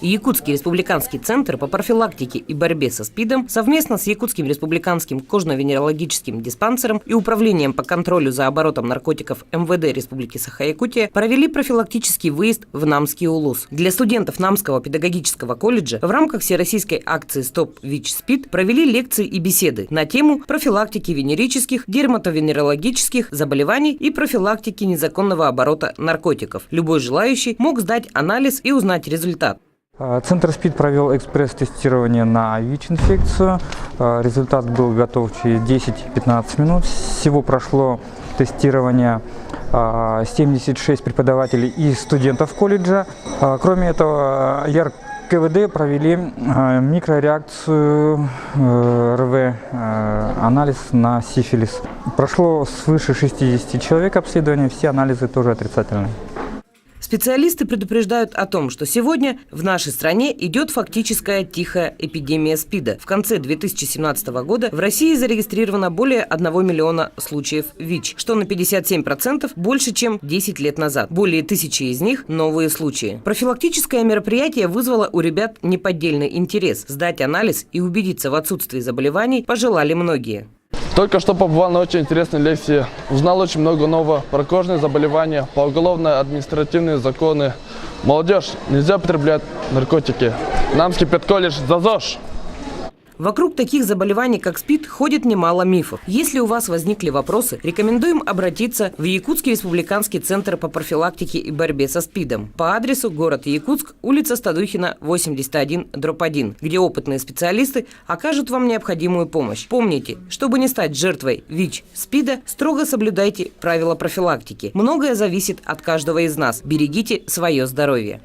Якутский республиканский центр по профилактике и борьбе со СПИДом совместно с Якутским республиканским кожно-венерологическим диспансером и Управлением по контролю за оборотом наркотиков МВД Республики Саха-Якутия провели профилактический выезд в Намский улус. Для студентов Намского педагогического колледжа в рамках всероссийской акции «Стоп ВИЧ-СПИД» провели лекции и беседы на тему профилактики венерических, дерматовенерологических заболеваний и профилактики незаконного оборота наркотиков. Любой желающий мог сдать анализ и узнать результат. Центр СПИД провел экспресс-тестирование на ВИЧ-инфекцию. Результат был готов через 10-15 минут. Всего прошло тестирование 76 преподавателей и студентов колледжа. Кроме этого, КВД провели микрореакцию РВ-анализ на сифилис. Прошло свыше 60 человек обследования, все анализы тоже отрицательные. Специалисты предупреждают о том, что сегодня в нашей стране идет фактическая тихая эпидемия СПИДа. В конце 2017 года в России зарегистрировано более 1 миллиона случаев ВИЧ, что на 57% больше, чем 10 лет назад. Более 1000 из них – новые случаи. Профилактическое мероприятие вызвало у ребят неподдельный интерес. Сдать анализ и убедиться в отсутствии заболеваний пожелали многие. Только что побывал на очень интересной лекции. Узнал очень много нового про кожные заболевания, по уголовно-административные законы. Молодежь, нельзя употреблять наркотики. Намский педколледж за ЗОЖ! Вокруг таких заболеваний, как СПИД, ходит немало мифов. Если у вас возникли вопросы, рекомендуем обратиться в Якутский республиканский центр по профилактике и борьбе со СПИДом по адресу город Якутск, улица Стадухина, 81/1, где опытные специалисты окажут вам необходимую помощь. Помните, чтобы не стать жертвой ВИЧ-СПИДа, строго соблюдайте правила профилактики. Многое зависит от каждого из нас. Берегите свое здоровье.